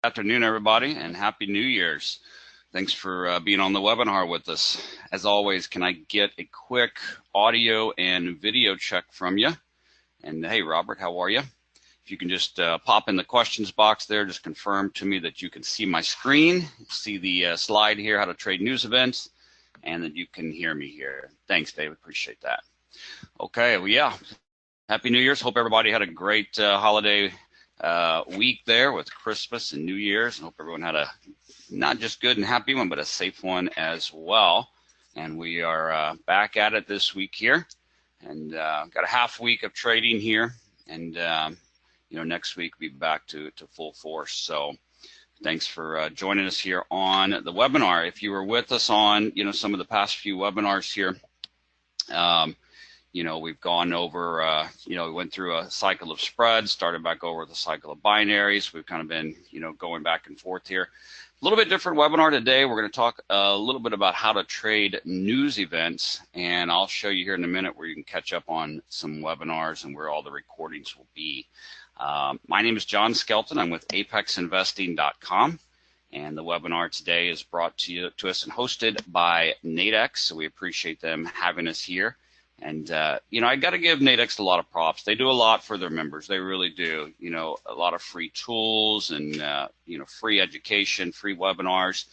Afternoon, everybody, and Happy New Year's. Thanks for being on the webinar with us. As always, can I get a quick audio and video check from you? And hey, Robert, how are you? If you can just pop in the questions box there, just confirm to me that you can see my screen, see the slide here, how to trade news events, and that you can hear me here. Thanks, David, appreciate that. Okay, well, yeah, Happy New Year's. Hope everybody had a great holiday week there with Christmas and New Year's. I hope everyone had a not just good and happy one, but a safe one as well. And we are back at it this week here, and got a half week of trading here, and next week we'll be back to full force. So thanks for joining us here on the webinar. If you were with us on some of the past few webinars here, we've gone over, we went through a cycle of spreads, started back over with a cycle of binaries. We've kind of been, going back and forth here. A little bit different webinar today. We're going to talk a little bit about how to trade news events, and I'll show you here in a minute where you can catch up on some webinars and where all the recordings will be. My name is John Skelton. I'm with apexinvesting.com, and the webinar today is brought to us and hosted by Nadex, so we appreciate them having us here. And, I got to give Nadex a lot of props. They do a lot for their members. They really do. A lot of free tools and, free education, free webinars.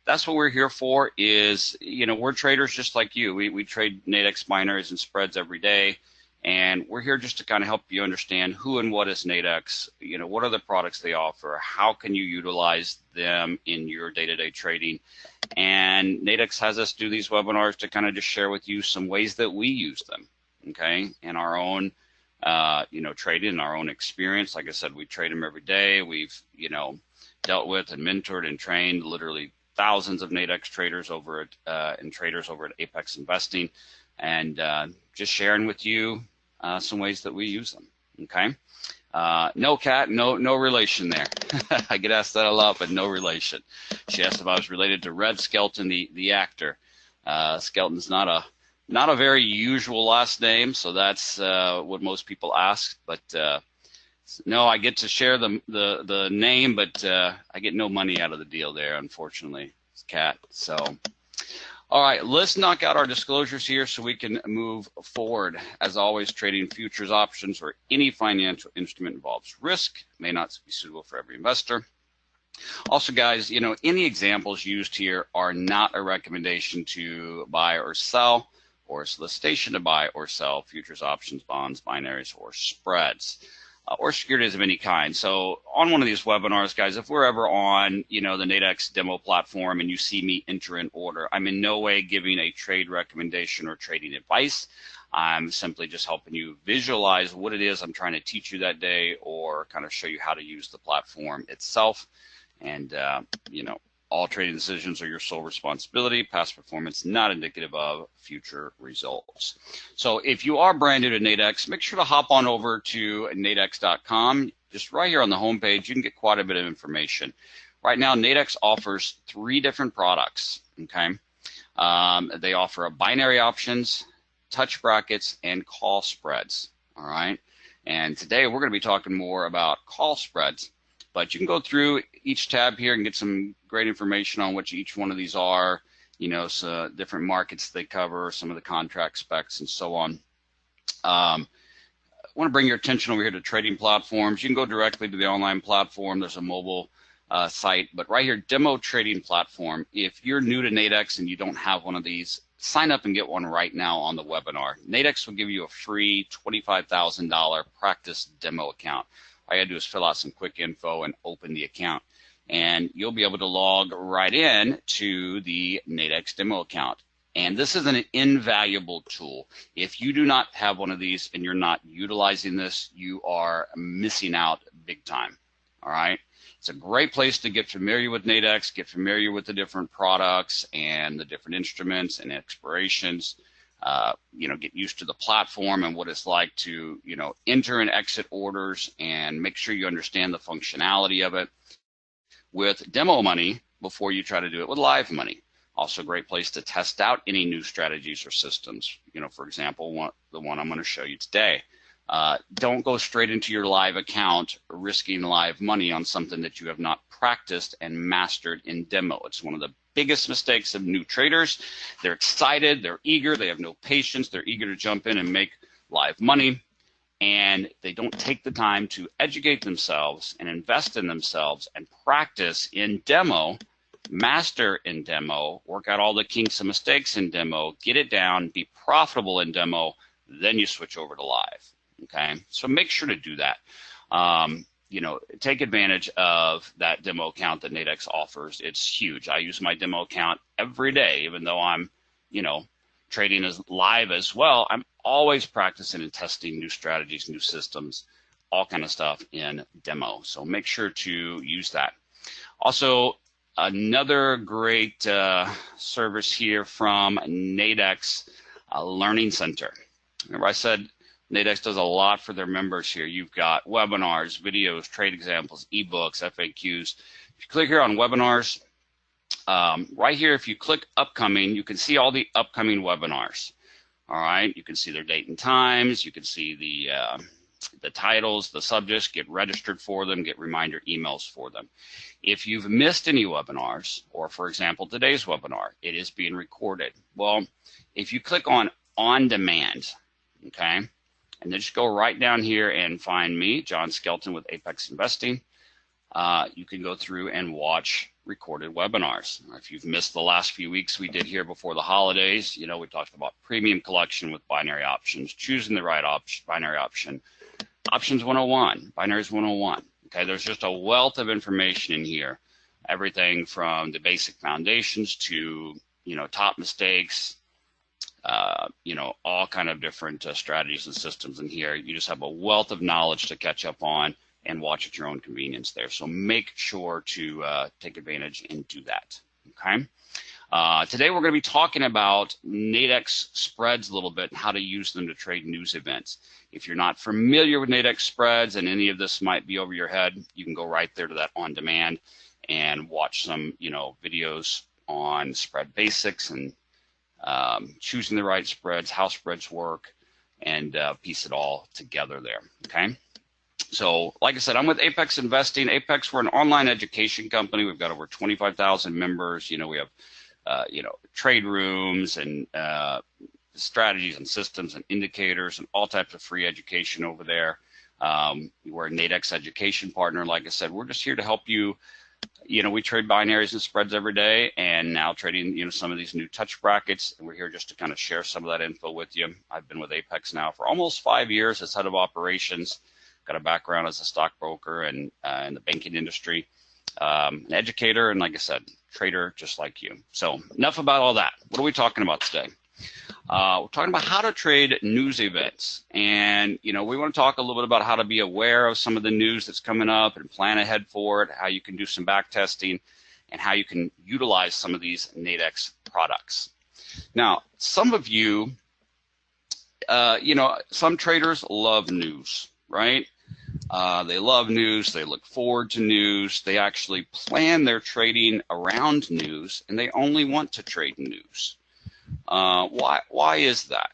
That's what we're here for is, we're traders just like you. We trade Nadex binaries and spreads every day. And we're here just to kind of help you understand who and what is Nadex, what are the products they offer, how can you utilize them in your day-to-day trading. And Nadex has us do these webinars to kind of just share with you some ways that we use them, okay, in our own, trading, in our own experience. Like I said, we trade them every day. We've, dealt with and mentored and trained literally thousands of Nadex traders over at, and traders over at Apex Investing, and just sharing with you some ways that we use them, okay? No, Kat, no relation there. I get asked that a lot, but no relation. She asked if I was related to Red Skelton, the actor. Skelton's not a very usual last name, so that's what most people ask. But no, I get to share the name, but I get no money out of the deal there, unfortunately, Kat. So. All right, let's knock out our disclosures here so we can move forward. As always, trading futures, options, or any financial instrument involves risk, may not be suitable for every investor. Also, guys, any examples used here are not a recommendation to buy or sell, or a solicitation to buy or sell futures, options, bonds, binaries, or spreads. Or securities of any kind. So on one of these webinars, guys, if we're ever on, the Nadex demo platform and you see me enter an order, I'm in no way giving a trade recommendation or trading advice. I'm simply just helping you visualize what it is I'm trying to teach you that day, or kind of show you how to use the platform itself. And, all trading decisions are your sole responsibility. Past performance not indicative of future results. So if you are brand new to Nadex, make sure to hop on over to nadex.com. Just right here on the homepage, you can get quite a bit of information. Right now, Nadex offers 3 different products, okay? They offer a binary options, touch brackets, and call spreads, all right? And today, we're going to be talking more about call spreads. But you can go through each tab here and get some great information on what each one of these are, so different markets they cover, some of the contract specs, and so on. I want to bring your attention over here to trading platforms. You can go directly to the online platform. There's a mobile site, but right here, demo trading platform. If you're new to Nadex and you don't have one of these, sign up and get one right now on the webinar. Nadex will give you a free $25,000 practice demo account. All you gotta do is fill out some quick info and open the account, and you'll be able to log right in to the Nadex demo account. And this is an invaluable tool. If you do not have one of these and you're not utilizing this, you are missing out big time, all right? It's a great place to get familiar with Nadex, get familiar with the different products and the different instruments and expirations. Get used to the platform and what it's like to, enter and exit orders, and make sure you understand the functionality of it with demo money before you try to do it with live money. Also a great place to test out any new strategies or systems. For example, the one I'm going to show you today. Don't go straight into your live account risking live money on something that you have not practiced and mastered in demo. It's one of the biggest mistakes of new traders. They're excited, they're eager, they have no patience, they're eager to jump in and make live money, and they don't take the time to educate themselves and invest in themselves and practice in demo, master in demo, work out all the kinks and mistakes in demo, get it down, be profitable in demo, then you switch over to live. Okay, so make sure to do that. You know, take advantage of that demo account that Nadex offers. It's huge. I use my demo account every day, even though I'm, you know, trading as live as well. I'm always practicing and testing new strategies, new systems, all kind of stuff in demo. So make sure to use that. Also, another great service here from Nadex Learning Center. Remember I said Nadex does a lot for their members here. You've got webinars, videos, trade examples, ebooks, FAQs. If you click here on webinars, right here, if you click upcoming, you can see all the upcoming webinars. All right, you can see their date and times. You can see the titles, the subjects, get registered for them, get reminder emails for them. If you've missed any webinars, or for example, today's webinar, it is being recorded. Well, if you click on demand, okay, and then just go right down here and find me, John Skelton with Apex Investing. You can go through and watch recorded webinars. If you've missed the last few weeks we did here before the holidays, you know, we talked about premium collection with binary options, choosing the right binary option, options 101, binaries 101. Okay, there's just a wealth of information in here. Everything from the basic foundations to, you know, top mistakes, you know, all kind of different strategies and systems in here. You just have a wealth of knowledge to catch up on and watch at your own convenience there. So make sure to take advantage and do that, okay? Today we're going to be talking about Nadex spreads a little bit and how to use them to trade news events. If you're not familiar with Nadex spreads and any of this might be over your head, you can go right there to that on demand and watch some, you know, videos on spread basics and choosing the right spreads, how spreads work, and piece it all together there, okay? So like I said, I'm with Apex Investing. Apex, we're an online education company. We've got over 25,000 members. You know, we have, you know, trade rooms and strategies and systems and indicators and all types of free education over there. We're a Nadex education partner. Like I said, we're just here to help you. You know, we trade binaries and spreads every day, and now trading, you know, some of these new touch brackets, and we're here just to kind of share some of that info with you. I've been with Apex now for almost 5 years as head of operations. Got a background as a stockbroker and in the banking industry, an educator, and like I said, trader just like you. So enough about all that. What are we talking about today? We're talking about how to trade news events. And, you know, we want to talk a little bit about how to be aware of some of the news that's coming up and plan ahead for it, how you can do some back testing, and how you can utilize some of these Nadex products. Now, some of you, you know, some traders love news, right? They love news. They look forward to news. They actually plan their trading around news, and they only want to trade news. Why is that?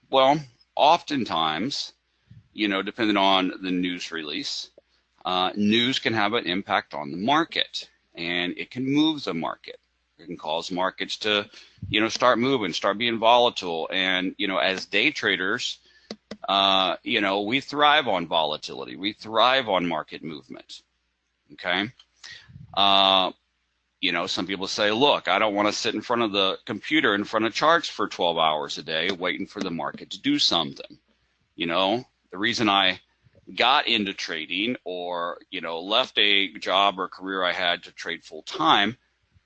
Well, oftentimes, you know, depending on the news release, news can have an impact on the market, and it can move the market. It can cause markets to, you know, start moving, start being volatile. And, you know, as day traders, you know, we thrive on volatility. We thrive on market movement, okay? You know, some people say, look, I don't want to sit in front of the computer in front of charts for 12 hours a day waiting for the market to do something. You know, the reason I got into trading or, you know, left a job or career I had to trade full time,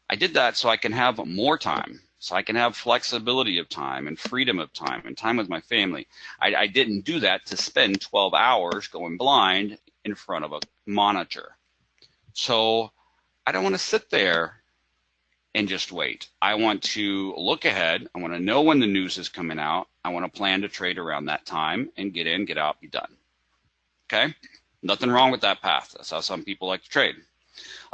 I did that so I can have more time, so I can have flexibility of time and freedom of time and time with my family. I didn't do that to spend 12 hours going blind in front of a monitor. So I don't want to sit there and just wait. I want to look ahead. I want to know when the news is coming out. I want to plan to trade around that time and get in, get out, be done. Okay? Nothing wrong with that path. That's how some people like to trade.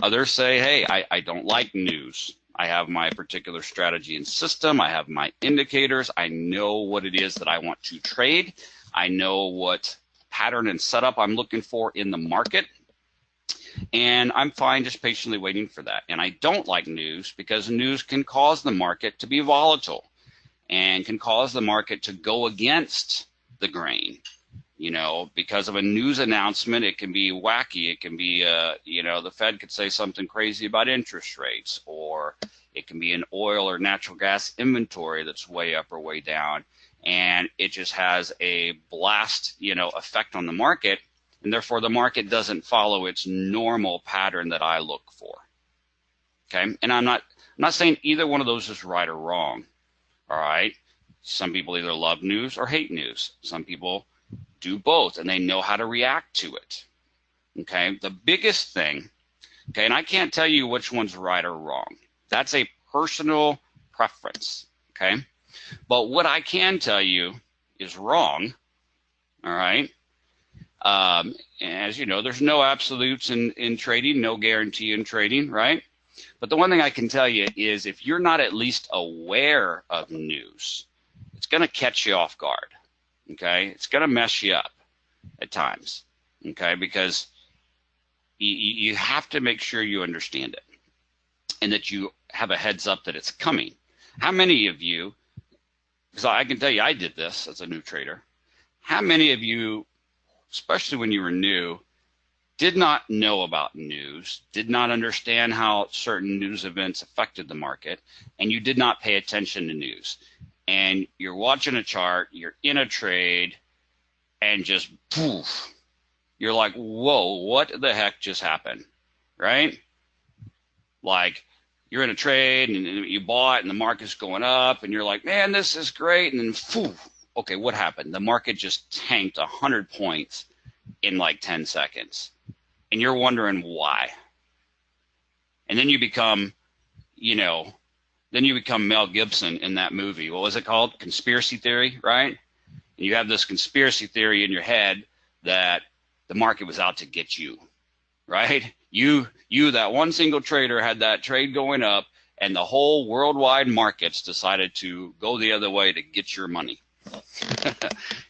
Others say, hey, I don't like news. I have my particular strategy and system. I have my indicators. I know what it is that I want to trade. I know what pattern and setup I'm looking for in the market. And I'm fine just patiently waiting for that. And I don't like news because news can cause the market to be volatile and can cause the market to go against the grain. You know, because of a news announcement, it can be wacky. It can be, you know, the Fed could say something crazy about interest rates, or it can be an oil or natural gas inventory that's way up or way down, and it just has a blast, you know, effect on the market, and therefore the market doesn't follow its normal pattern that I look for. Okay, and I'm not saying either one of those is right or wrong. All right, some people either love news or hate news. Some people do both, and they know how to react to it. Okay, the biggest thing, okay, and I can't tell you which one's right or wrong. That's a personal preference, okay? But what I can tell you is wrong, all right? As you know, there's no absolutes in trading, no guarantee in trading, right? But the one thing I can tell you is if you're not at least aware of news, it's going to catch you off guard. Okay, it's going to mess you up at times, okay, because you have to make sure you understand it and that you have a heads up that it's coming. How many of you, because I can tell you I did this as a new trader, how many of you, especially when you were new, did not know about news, did not understand how certain news events affected the market, and you did not pay attention to news? And you're watching a chart, you're in a trade, and just poof, you're like, whoa, what the heck just happened, right? Like you're in a trade and you bought and the market's going up and you're like, man, this is great. And then poof, okay, what happened? The market just tanked 100 points in like 10 seconds. And you're wondering why. And then you become, you know, then you become Mel Gibson in that movie. What was it called? Conspiracy Theory, right? And you have this conspiracy theory in your head that the market was out to get you, right? You, that one single trader, had that trade going up, and the whole worldwide markets decided to go the other way to get your money.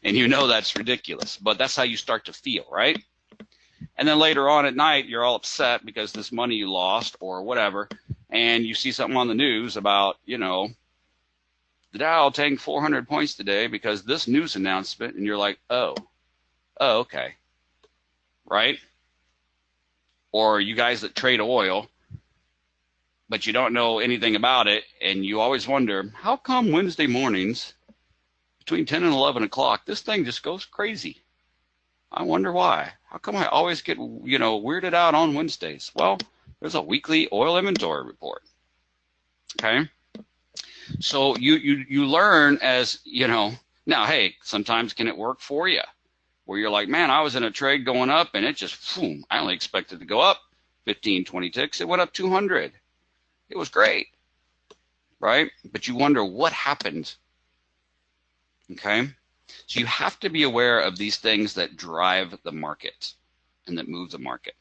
And you know that's ridiculous, but that's how you start to feel, right? And then later on at night, you're all upset because this money you lost or whatever, and you see something on the news about, you know, the Dow tanked 400 points today because this news announcement, and you're like, oh, okay, right? Or you guys that trade oil, but you don't know anything about it, and you always wonder, how come Wednesday mornings between 10 and 11 o'clock, this thing just goes crazy? I wonder why. How come I always get, you know, weirded out on Wednesdays? Well, there's a weekly oil inventory report. Okay, so you learn as, you know. Now, hey, sometimes can it work for you where you're like, man, I was in a trade going up and it just, boom, I only expected to go up 15, 20 ticks. It went up 200. It was great, right? But you wonder what happened. Okay, so you have to be aware of these things that drive the market and that move the market.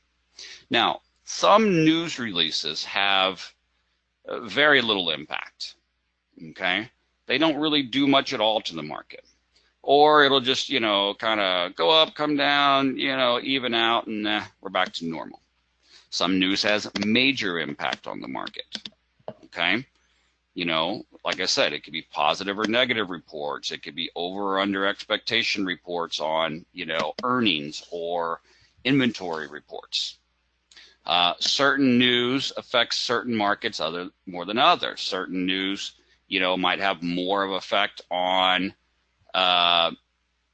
Now, some news releases have very little impact, okay? They don't really do much at all to the market. Or it'll just, you know, kind of go up, come down, you know, even out, and we're back to normal. Some news has major impact on the market, okay? You know, like I said, it could be positive or negative reports. It could be over or under expectation reports on, you know, earnings or inventory reports. Certain news affects certain markets more than others. Certain news, you know, might have more of an effect on,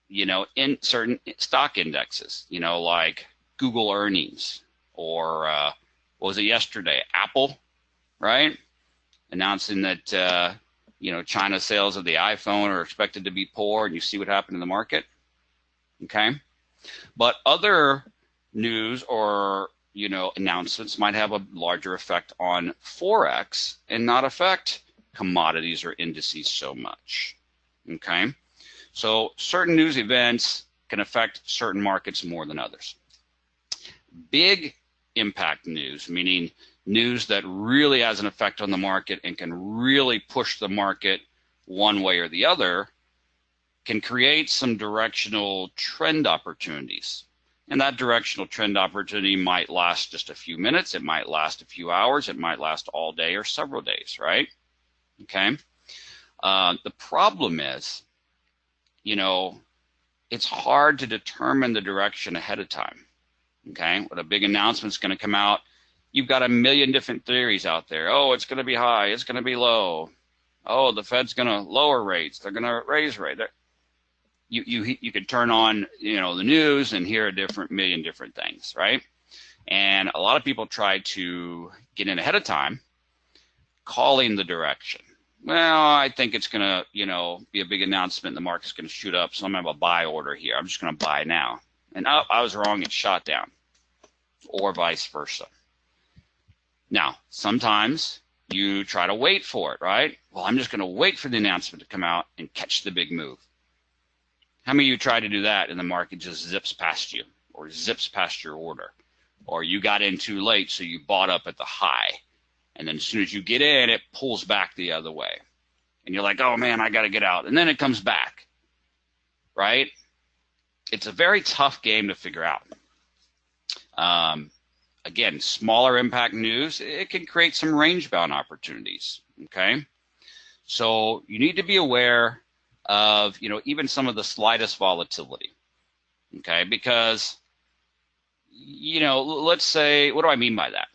you know, in certain stock indexes, you know, like Google earnings or what was it yesterday? Apple, right? Announcing that, you know, China sales of the iPhone are expected to be poor, and you see what happened in the market, okay? But other news or, you know, announcements might have a larger effect on forex and not affect commodities or indices so much, okay? So certain news events can affect certain markets more than others. Big impact news, meaning news that really has an effect on the market and can really push the market one way or the other, can create some directional trend opportunities. And that directional trend opportunity might last just a few minutes, it might last a few hours, it might last all day or several days, right? Okay. The problem is, you know, it's hard to determine the direction ahead of time. Okay, when a big announcement's going to come out, you've got a million different theories out there. Oh, it's going to be high, it's going to be low. Oh, the Fed's going to lower rates, they're going to raise rates. You could turn on, you know, the news and hear a million different things, right? And a lot of people try to get in ahead of time, calling the direction. Well, I think it's going to, you know, be a big announcement. The market's going to shoot up, so I'm going to have a buy order here. I'm just going to buy now. And oh, I was wrong, it shot down, or vice versa. Now, sometimes you try to wait for it, right? Well, I'm just going to wait for the announcement to come out and catch the big move. How many of you try to do that and the market just zips past you or zips past your order? Or you got in too late, so you bought up at the high. And then as soon as you get in, it pulls back the other way. And you're like, oh man, I got to get out. And then it comes back, right? It's a very tough game to figure out. Again, smaller impact news, it can create some range-bound opportunities, okay? So you need to be aware of, you know, even some of the slightest volatility, okay? Because, you know, let's say, what do I mean by that?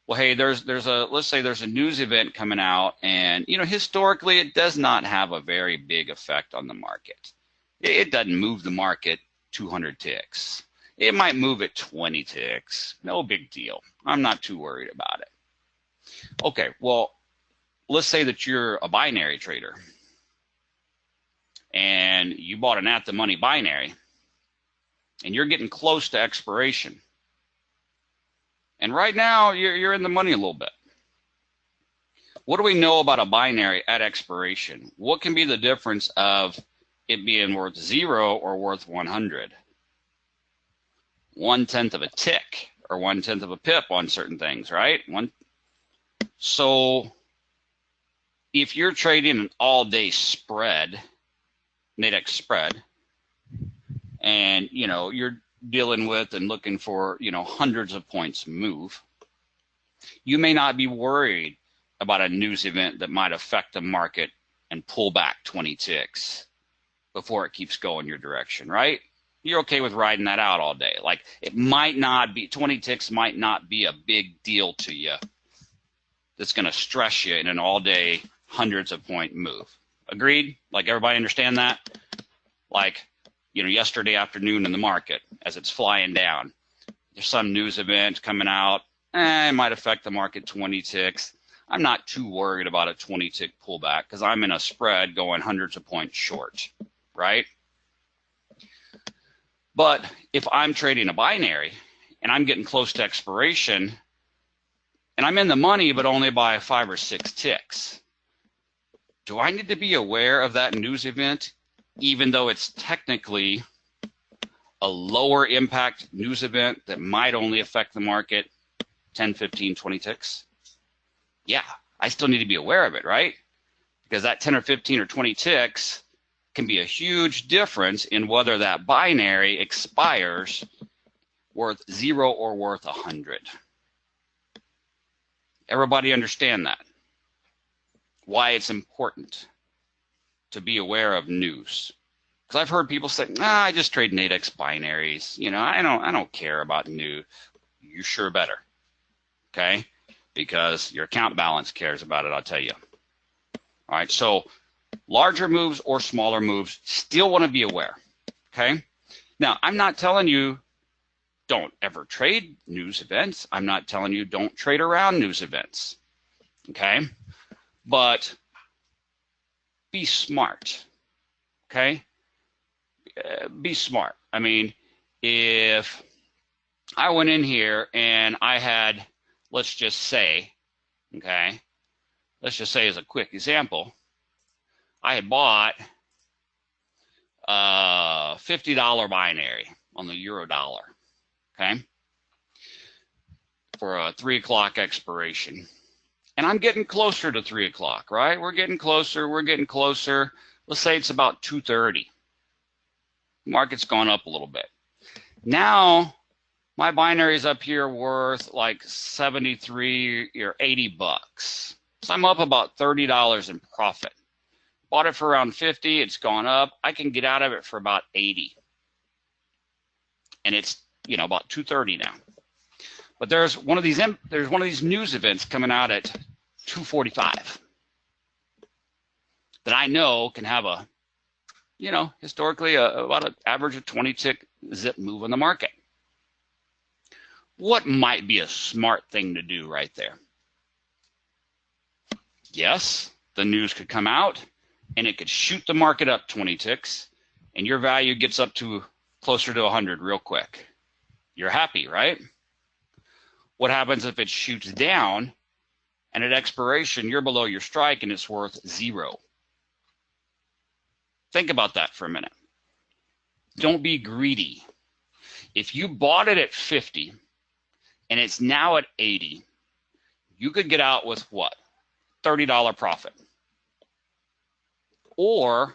Well, hey, let's say there's a news event coming out, and, you know, historically it does not have a very big effect on the market. It doesn't move the market 200 ticks. It might move it 20 ticks. No big deal. I'm not too worried about it. Okay, well, let's say that you're a binary trader and you bought an at-the-money binary and you're getting close to expiration. And right now, you're in the money a little bit. What do we know about a binary at expiration? What can be the difference of it being worth 0 or worth 100? 1/10 of a tick or 1/10 of a pip on certain things, right? So if you're trading an all-day spread, Nadex spread, and, you know, you're dealing with and looking for, you know, hundreds of points move, you may not be worried about a news event that might affect the market and pull back 20 ticks before it keeps going your direction, right? You're okay with riding that out all day. Like, it might not be, 20 ticks might not be a big deal to you that's going to stress you in an all-day hundreds of point move. Agreed? Like, everybody understand that? Like, you know, yesterday afternoon in the market, as it's flying down, there's some news event coming out, it might affect the market 20 ticks. I'm not too worried about a 20 tick pullback because I'm in a spread going hundreds of points short, right? But if I'm trading a binary and I'm getting close to expiration and I'm in the money but only by 5 or 6 ticks, do I need to be aware of that news event even though it's technically a lower impact news event that might only affect the market 10, 15, 20 ticks? Yeah, I still need to be aware of it, right? Because that 10 or 15 or 20 ticks can be a huge difference in whether that binary expires worth 0 or worth 100. Everybody understand that? Why it's important to be aware of news. Because I've heard people say, I just trade Nadex binaries. You know, I don't care about news. You sure better, okay? Because your account balance cares about it, I'll tell you. All right, so larger moves or smaller moves, still want to be aware, okay? Now, I'm not telling you don't ever trade news events. I'm not telling you don't trade around news events, okay? But be smart, okay? Be smart. I mean, if I went in here and I had, let's just say, okay, let's just say as a quick example, I had bought a $50 binary on the euro dollar, okay, for a 3 o'clock expiration. And I'm getting closer to 3 o'clock, right? We're getting closer. Let's say it's about 230. Market's gone up a little bit. Now my binary is up here worth like 73 or 80 bucks. So I'm up about $30 in profit. Bought it for around 50, it's gone up. I can get out of it for about 80. And it's, you know, about 230 now. But there's one of these news events coming out at 245 that I know can have a, you know, historically about an average of 20 tick zip move on the market. What might be a smart thing to do right there? Yes, the news could come out and it could shoot the market up 20 ticks and your value gets up to closer to 100 real quick. You're happy, right? What happens if it shoots down and at expiration you're below your strike and it's worth 0? Think about that for a minute. Don't be greedy. If you bought it at 50 and it's now at 80, you could get out with what? $30 profit. Or,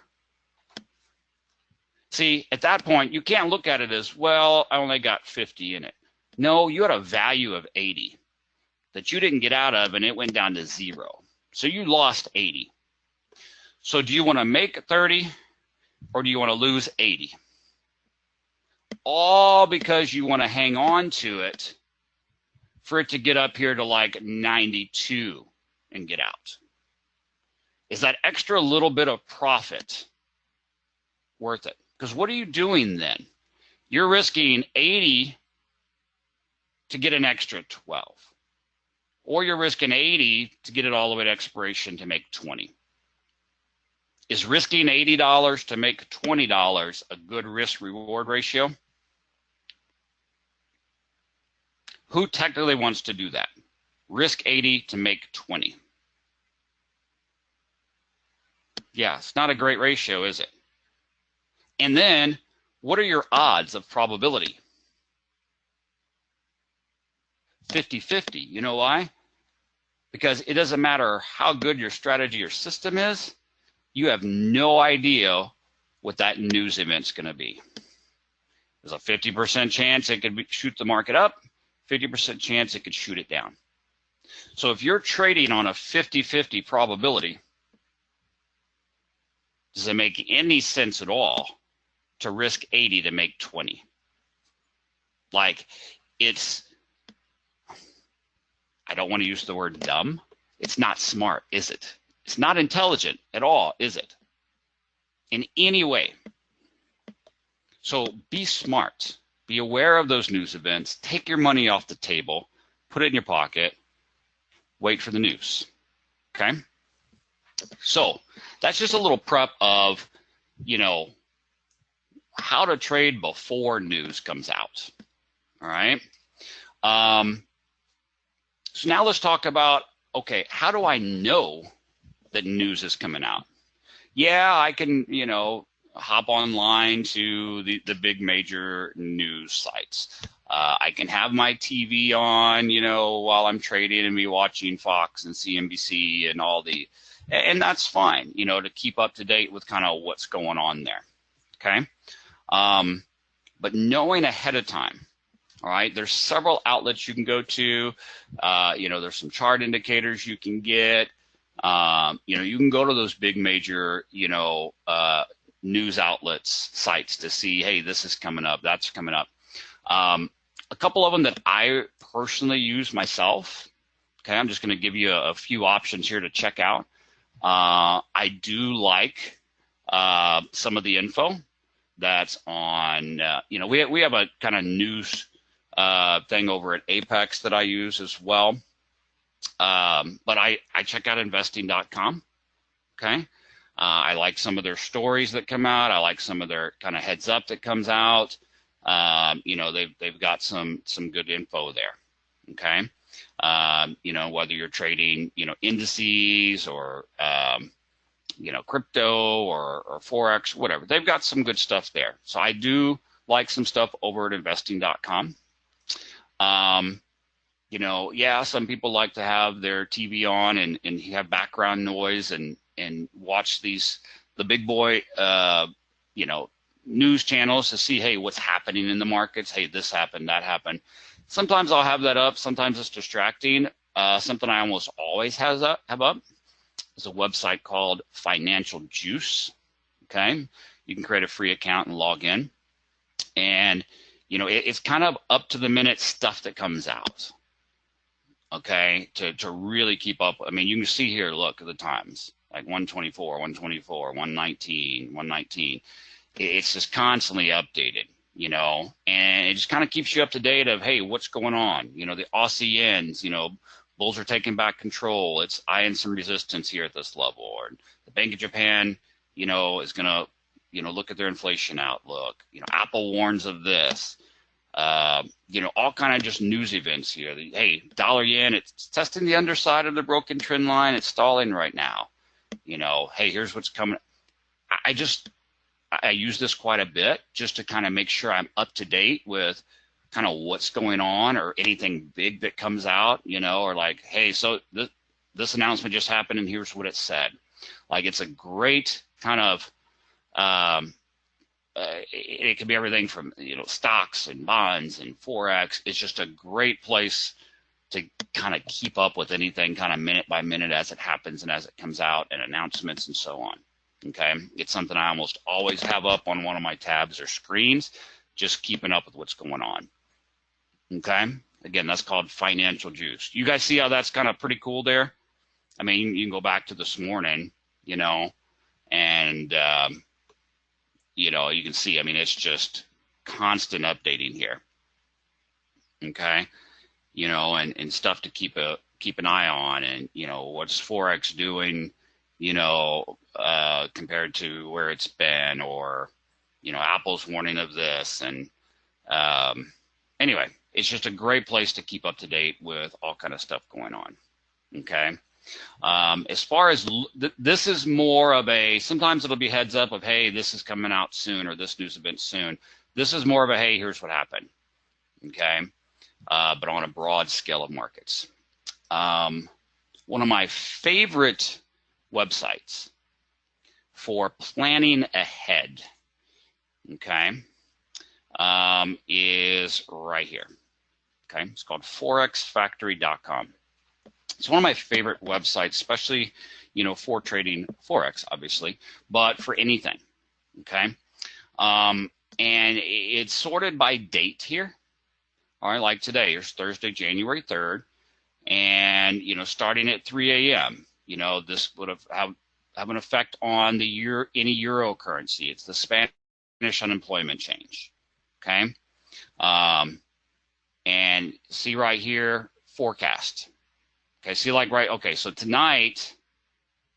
see, at that point, you can't look at it as, well, I only got 50 in it. No, you had a value of 80 that you didn't get out of and it went down to 0. So you lost 80. So do you want to make 30 or do you want to lose 80? All because you want to hang on to it for it to get up here to like 92 and get out. Is that extra little bit of profit worth it? Because what are you doing then? You're risking 80 to get an extra 12. Or you're risking 80 to get it all the way to expiration to make 20. Is risking $80 to make $20 a good risk-reward ratio? Who technically wants to do that? Risk 80 to make 20. Yeah, it's not a great ratio, is it? And then, what are your odds of probability? 50-50. You know why? Because it doesn't matter how good your strategy or system is, you have no idea what that news event's going to be. There's a 50% chance it could shoot the market up, 50% chance it could shoot it down. So if you're trading on a 50-50 probability, does it make any sense at all to risk 80 to make 20? Like, it's, I don't want to use the word dumb. It's not smart, is it? It's not intelligent at all, is it? In any way. So be smart. Be aware of those news events. Take your money off the table. Put it in your pocket. Wait for the news. Okay? So that's just a little prep of, you know, how to trade before news comes out. All right? So now let's talk about, okay, how do I know that news is coming out? Yeah, I can, you know, hop online to the big major news sites. I can have my TV on, you know, while I'm trading and be watching Fox and CNBC and all the, and that's fine, you know, to keep up to date with kind of what's going on there. Okay. But knowing ahead of time, all right, there's several outlets you can go to. You know, there's some chart indicators you can get. You know, you can go to those big major, you know, news outlets, sites to see, hey, this is coming up, that's coming up. A couple of them that I personally use myself. Okay, I'm just going to give you a few options here to check out. I do like some of the info that's on, you know, we have a kind of news thing over at Apex that I use as well. But I check out investing.com. Okay. I like some of their stories that come out. I like some of their kind of heads up that comes out. You know, they've got some good info there. Okay. You know, whether you're trading, you know, indices or, you know, crypto or forex, whatever, they've got some good stuff there. So I do like some stuff over at investing.com. You know, yeah, some people like to have their TV on and have background noise and watch these the big boy, you know, news channels to see, hey, what's happening in the markets. Hey, this happened, that happened. Sometimes I'll have that up. Sometimes it's distracting. Something I almost always have up is a website called Financial Juice. Okay, you can create a free account and log in, and you know it's kind of up to the minute stuff that comes out. Okay, to really keep up. I mean, you can see here. Look at the times, like 124, 124, 119, 119. It's just constantly updated, you know, and it just kind of keeps you up to date of, hey, what's going on? You know, the Aussie ends, you know, bulls are taking back control. It's eyeing some resistance here at this level. Or the Bank of Japan, you know, is going to, you know, look at their inflation outlook. You know, Apple warns of this. You know, all kind of just news events here. Hey, dollar yen, it's testing the underside of the broken trend line. It's stalling right now. You know, hey, here's what's coming. I use this quite a bit just to kind of make sure I'm up to date with kind of what's going on or anything big that comes out, you know, or like, hey, so this announcement just happened and here's what it said. Like, it's a great kind of, it can be everything from, you know, stocks and bonds and forex. It's just a great place to kind of keep up with anything kind of minute by minute as it happens and as it comes out, and announcements and so on. Okay, it's something I almost always have up on one of my tabs or screens, just keeping up with what's going on. Okay, again, that's called Financial Juice. You guys see how that's kind of pretty cool there? I mean, you can go back to this morning, you know, and, you know, you can see, I mean, it's just constant updating here. Okay, you know, and stuff to keep an eye on, and, you know, what's Forex doing, you know, compared to where it's been, or, you know, Apple's warning of this. And anyway, it's just a great place to keep up to date with all kind of stuff going on. Okay. As far as this is more of a, sometimes it'll be heads up of, hey, this is coming out soon, or this news event soon. This is more of a, hey, here's what happened. Okay. But on a broad scale of markets. One of my favorite websites for planning ahead, okay, is right here. Okay, it's called forexfactory.com. It's one of my favorite websites, especially, you know, for trading forex, obviously, but for anything. Okay, and it's sorted by date here. All right, like today, here's Thursday, January 3rd, and, you know, starting at 3 a.m. You know, this would have an effect on the any euro currency. It's the Spanish unemployment change. Okay, and see right here, forecast. Okay, see, like, right, okay, so tonight,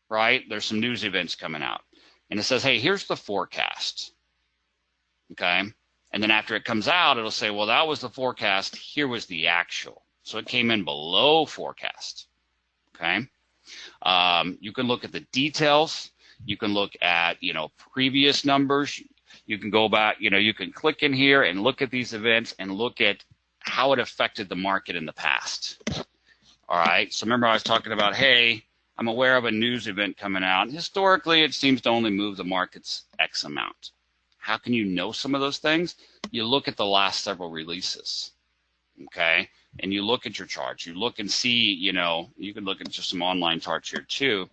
right, there's some news events coming out, and it says, hey, here's the forecast. Okay, and then after it comes out, it'll say, well, that was the forecast, here was the actual. So it came in below forecast. Okay, you can look at the details. You can look at, you know, previous numbers. You can go back, you know, you can click in here and look at these events and look at how it affected the market in the past. All right, so remember I was talking about, hey, I'm aware of a news event coming out. Historically, it seems to only move the market's X amount. How can you know some of those things? You look at the last several releases, okay? And you look at your charts. You look and see, you know, you can look at just some online charts here too,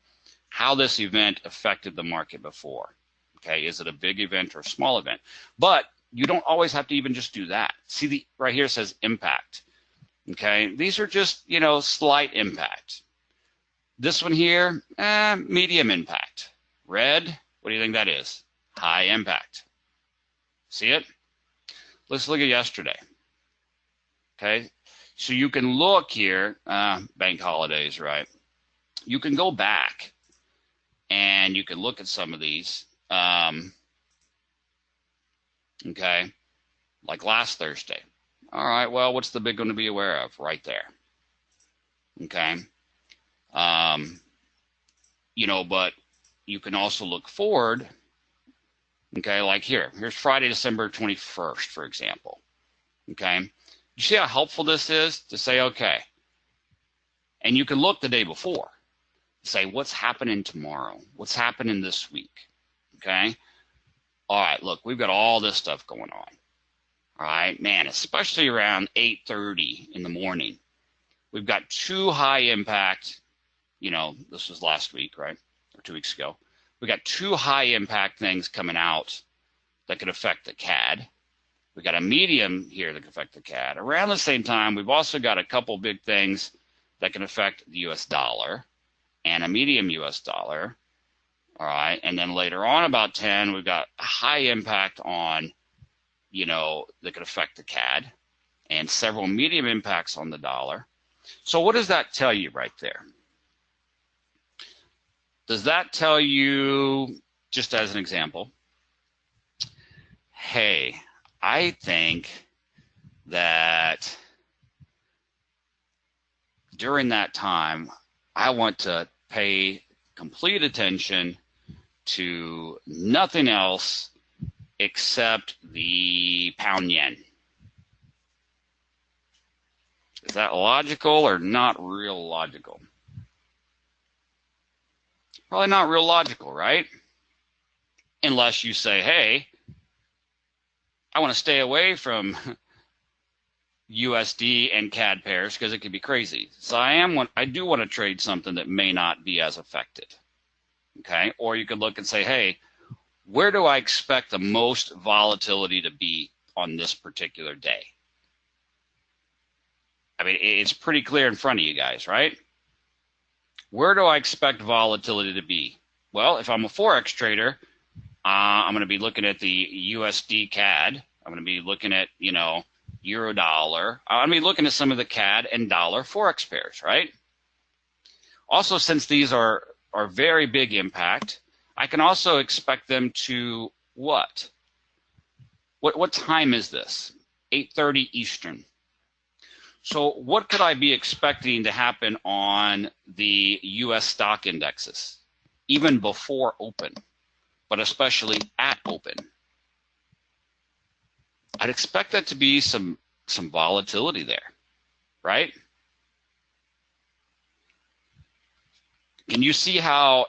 how this event affected the market before, okay? Is it a big event or a small event? But you don't always have to even just do that. See, the right here says impact, okay? These are just, you know, slight impact. This one here, medium impact. Red, what do you think that is? High impact. See it? Let's look at yesterday. Okay, so you can look here, bank holidays, right? You can go back and you can look at some of these. Okay, like last Thursday. All right, well, what's the big one to be aware of? Right there. Okay, you know, but you can also look forward. Okay, like here's Friday, December 21st, for example. Okay, you see how helpful this is to say, okay, and you can look the day before, say what's happening tomorrow, what's happening this week. okay? All right, look, we've got all this stuff going on. All right, man, especially around 8:30 in the morning. We've got two high impact, this was last week, right? Or 2 weeks ago. We got two high impact things coming out that could affect the CAD. We got a medium here that can affect the CAD. Around the same time, we've also got a couple big things that can affect the US dollar and a medium US dollar. All right, and then later on about 10, we've got a high impact on, that could affect the CAD and several medium impacts on the dollar. So what does that tell you right there? Does that tell you, just as an example, hey, I think that during that time, I want to pay complete attention to nothing else except the pound yen? Is that logical or not real logical? Probably not real logical, right? Unless you say, hey, I want to stay away from USD and CAD pairs because it could be crazy. So I do want to trade something that may not be as affected. Okay? Or you could look and say, hey, where do I expect the most volatility to be on this particular day? I mean, it's pretty clear in front of you guys, right? Where do I expect volatility to be? Well, if I'm a forex trader, I'm going to be looking at the USD CAD. I'm going to be looking at, euro dollar. I'm going to be looking at some of the CAD and dollar forex pairs, right? Also, since these are very big impact, I can also expect them to what? What time is this? 8:30 Eastern. So what could I be expecting to happen on the US stock indexes, even before open, but especially at open? I'd expect that to be some volatility there, right? Can you see how,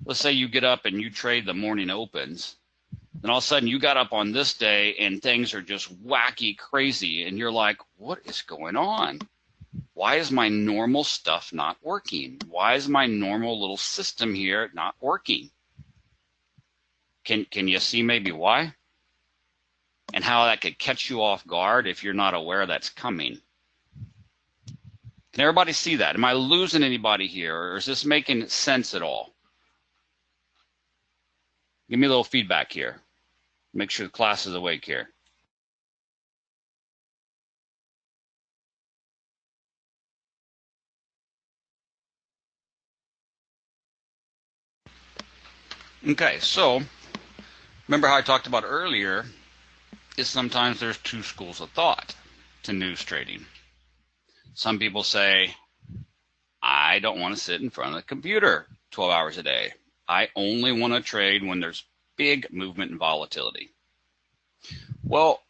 let's say you get up and you trade the morning opens, then all of a sudden you got up on this day and things are just wacky crazy and you're like, what is going on? Why is my normal stuff not working? Why is my normal little system here not working? Can you see maybe why? And how that could catch you off guard if you're not aware that's coming. Can everybody see that? Am I losing anybody here, or is this making sense at all? Give me a little feedback here. Make sure the class is awake here. Okay, so remember how I talked about earlier is sometimes there's two schools of thought to news trading. Some people say, I don't want to sit in front of the computer 12 hours a day. I only want to trade when there's big movement and volatility. Well,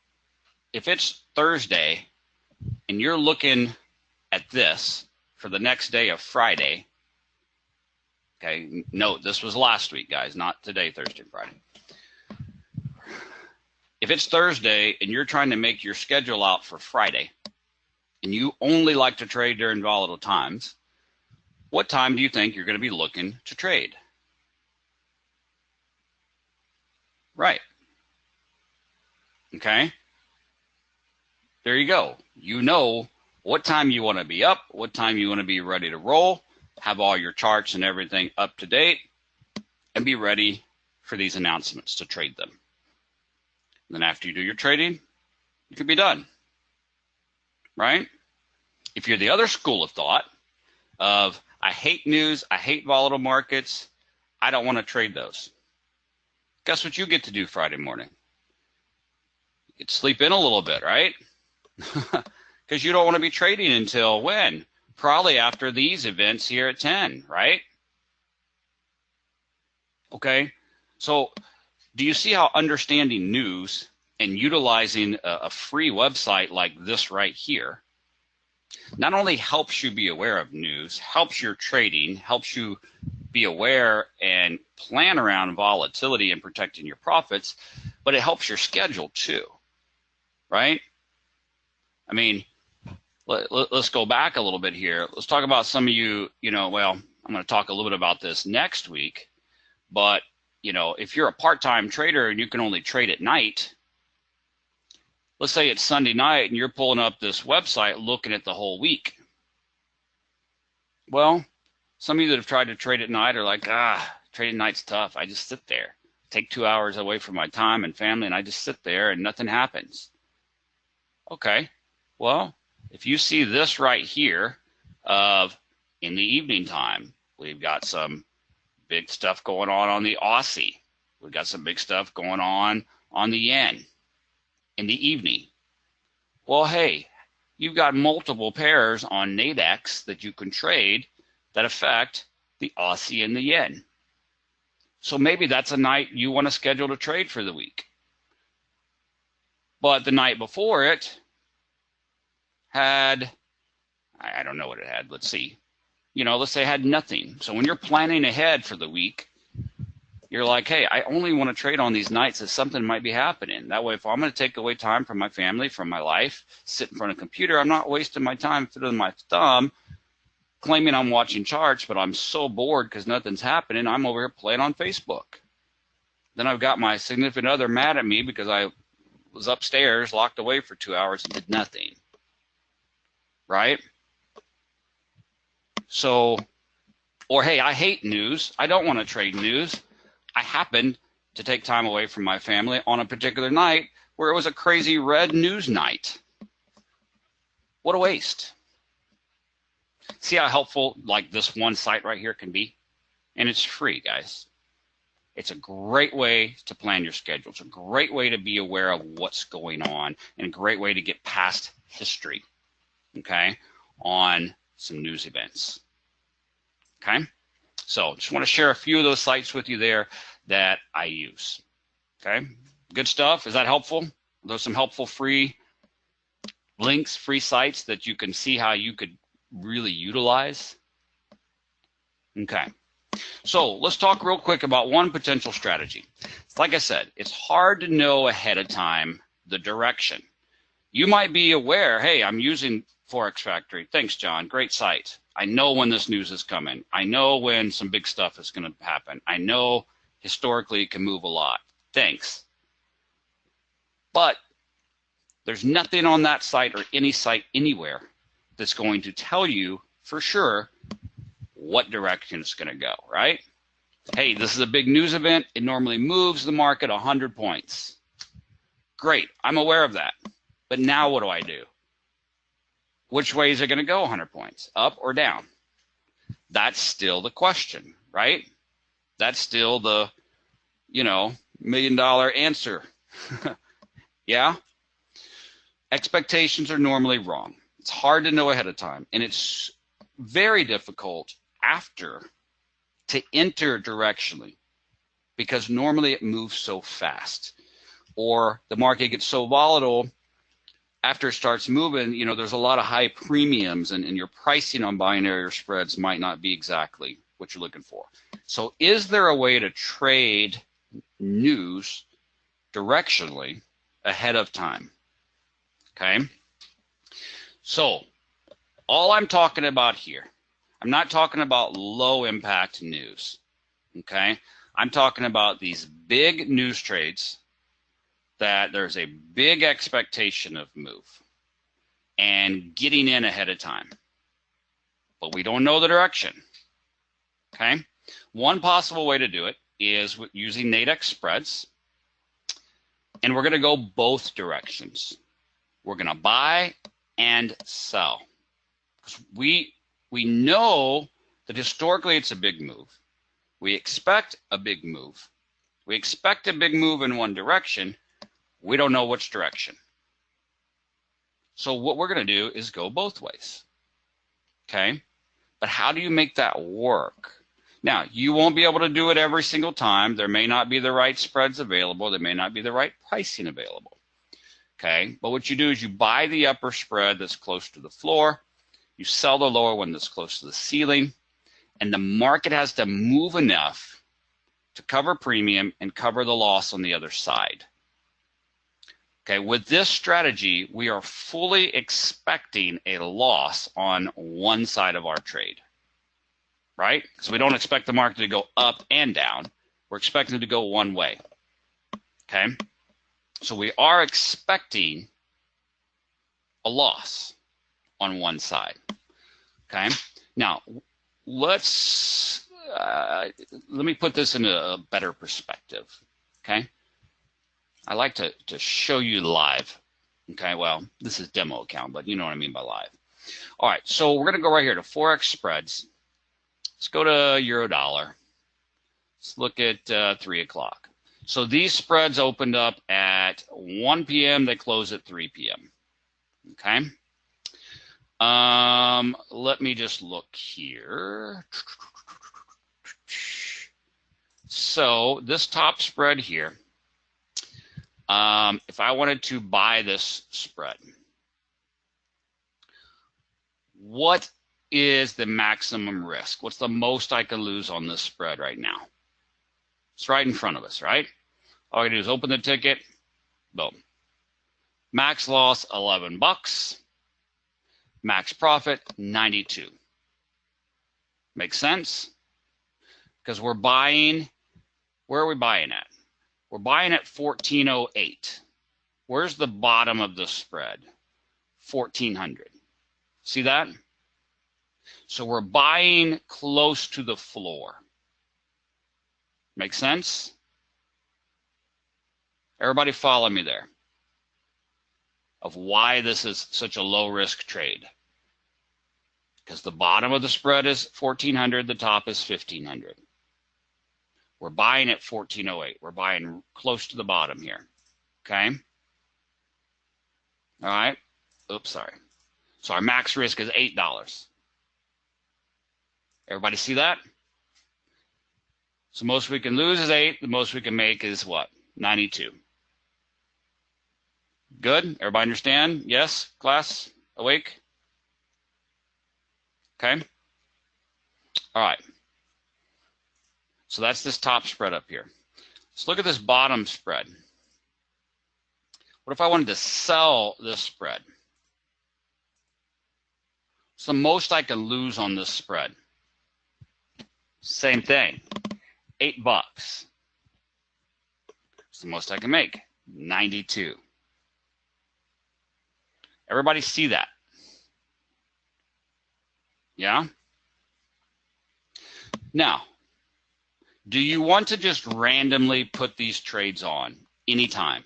if it's Thursday and you're looking at this for the next day of Friday, okay, note this was last week, guys, not today, Thursday, Friday. If it's Thursday and you're trying to make your schedule out for Friday and you only like to trade during volatile times, what time do you think you're going to be looking to trade? Right. Okay. There you go. You know what time you want to be up, what time you want to be ready to roll, have all your charts and everything up to date, and be ready for these announcements to trade them. And then after you do your trading, you can be done. Right? If you're the other school of thought of, I hate news, I hate volatile markets, I don't want to trade those. Guess what you get to do Friday morning? You get to sleep in a little bit, right? Because you don't want to be trading until when? Probably after these events here at 10, right? Okay, so do you see how understanding news and utilizing a free website like this right here not only helps you be aware of news, helps your trading, helps you be aware and and plan around volatility and protecting your profits, but it helps your schedule too, right? I mean, let's go back a little bit here. Let's talk about some of you, well, I'm going to talk a little bit about this next week, but, if you're a part-time trader and you can only trade at night, let's say it's Sunday night and you're pulling up this website looking at the whole week. Well, some of you that have tried to trade at night are like, trading night's tough. I just sit there, take 2 hours away from my time and family, and I just sit there and nothing happens. Okay, well, if you see this right here of in the evening time, we've got some big stuff going on the Aussie. We've got some big stuff going on the yen in the evening. Well, hey, you've got multiple pairs on Nadex that you can trade that affect the Aussie and the yen. So maybe that's a night you want to schedule to trade for the week. But the night before it had, I don't know what it had, let's see. Let's say it had nothing. So when you're planning ahead for the week, you're like, hey, I only want to trade on these nights as something might be happening. That way, if I'm going to take away time from my family, from my life, sit in front of a computer, I'm not wasting my time fiddling my thumb, claiming I'm watching charts, but I'm so bored because nothing's happening, I'm over here playing on Facebook. Then I've got my significant other mad at me because I was upstairs, locked away for 2 hours and did nothing. Right? So, or hey, I hate news. I don't want to trade news. I happened to take time away from my family on a particular night where it was a crazy red news night. What a waste. See how helpful like this one site right here can be? And it's free, guys. It's a great way to plan your schedule. It's a great way to be aware of what's going on and a great way to get past history, okay, on some news events. Okay, so just want to share a few of those sites with you there that I use. Okay, good stuff. Is that helpful? Those some helpful free links, free sites that you can see how you could really utilize. Okay, so let's talk real quick about one potential strategy. Like I said, it's hard to know ahead of time the direction. You might be aware, hey, I'm using Forex Factory. Thanks, John. Great site. I know when this news is coming. I know when some big stuff is going to happen. I know historically it can move a lot. Thanks. But there's nothing on that site or any site anywhere that's going to tell you for sure what direction it's going to go, right? Hey, this is a big news event. It normally moves the market 100 points. Great. I'm aware of that. But now what do I do? Which way is it going to go 100 points? Up or down? That's still the question, right? That's still the, $1 million answer. Yeah? Expectations are normally wrong. It's hard to know ahead of time. And it's very difficult after to enter directionally because normally it moves so fast. Or the market gets so volatile after it starts moving, there's a lot of high premiums and your pricing on binary or spreads might not be exactly what you're looking for. So is there a way to trade news directionally ahead of time? Okay. So all I'm talking about here, I'm not talking about low impact news. Okay. I'm talking about these big news trades that there's a big expectation of move and getting in ahead of time, but we don't know the direction. Okay. One possible way to do it is using Nadex spreads, and we're going to go both directions. We're going to buy and sell. We know that historically it's a big move. We expect a big move. We expect a big move in one direction. We don't know which direction. So what we're going to do is go both ways. Okay? But how do you make that work? Now, you won't be able to do it every single time. There may not be the right spreads available. There may not be the right pricing available. Okay? But what you do is you buy the upper spread that's close to the floor. You sell the lower one that's close to the ceiling. And the market has to move enough to cover premium and cover the loss on the other side. Okay, with this strategy, we are fully expecting a loss on one side of our trade, right? So we don't expect the market to go up and down. We're expecting it to go one way, okay? So we are expecting a loss on one side, okay? Now, let me put this in a better perspective, okay? I like to show you live, okay? Well, this is demo account, but you know what I mean by live. All right, so we're gonna go right here to forex spreads. Let's go to euro dollar. Let's look at 3 o'clock. So these spreads opened up at 1 p.m. They close at 3 p.m. Okay. Let me just look here. So this top spread here, if I wanted to buy this spread, what is the maximum risk? What's the most I can lose on this spread right now? It's right in front of us, right? All I gotta do is open the ticket, boom. Max loss, 11 bucks. Max profit, 92. Make sense? Because we're buying, where are we buying at? We're buying at 1408. Where's the bottom of the spread? 1400. See that? So we're buying close to the floor. Make sense? Everybody follow me there? Of why this is such a low risk trade. Because the bottom of the spread is 1400, the top is 1500. We're buying at 1408. We're buying close to the bottom here. Okay? All right. Oops, sorry. So our max risk is $8. Everybody see that? So most we can lose is 8. The most we can make is what? 92. Good? Everybody understand? Yes? Class? Awake? Okay? All right. So that's this top spread up here. Let's look at this bottom spread. What if I wanted to sell this spread? What's the most I can lose on this spread? Same thing. 8 bucks. It's the most I can make. 92. Everybody see that? Yeah? Now, do you want to just randomly put these trades on anytime?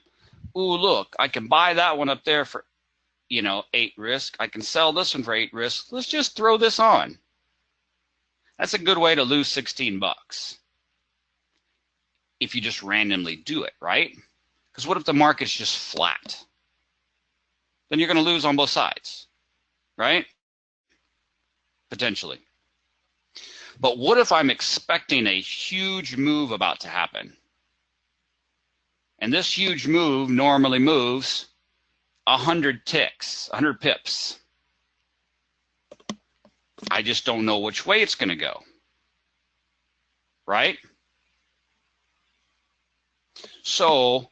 Ooh, look, I can buy that one up there for, 8 risk. I can sell this one for 8 risk. Let's just throw this on. That's a good way to lose 16 bucks. If you just randomly do it, right? Because what if the market's just flat? Then you're going to lose on both sides, right? Potentially. But what if I'm expecting a huge move about to happen? And this huge move normally moves 100 ticks, 100 pips. I just don't know which way it's going to go, right? So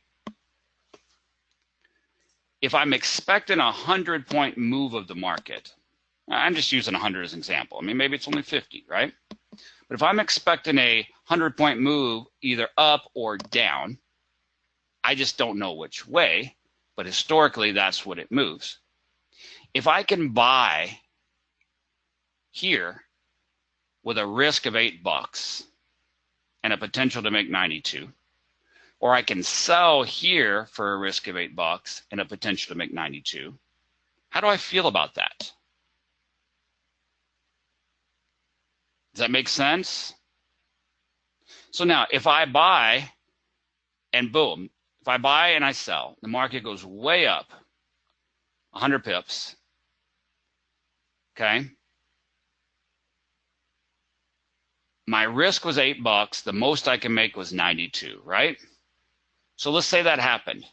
if I'm expecting a 100-point move of the market, I'm just using 100 as an example. I mean, maybe it's only 50, right? But if I'm expecting a 100-point move either up or down, I just don't know which way, but historically that's what it moves. If I can buy here with a risk of 8 bucks and a potential to make 92, or I can sell here for a risk of 8 bucks and a potential to make 92, how do I feel about that? Does that make sense? So now, if I buy and boom, if I buy and I sell, the market goes way up 100 pips, okay? My risk was 8 bucks. The most I can make was 92, right? So let's say that happened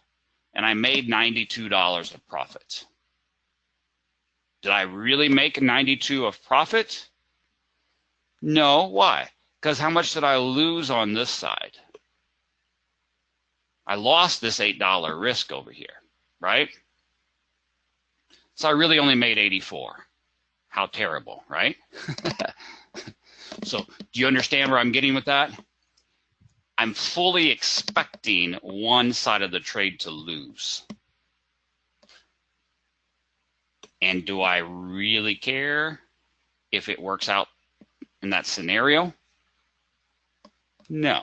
and I made $92 of profit. Did I really make 92 of profit? No. Why? Because how much did I lose on this side? I lost this $8 risk over here, right? So I really only made 84. How terrible, right? So do you understand where I'm getting with that? I'm fully expecting one side of the trade to lose. And do I really care if it works out in that scenario? No.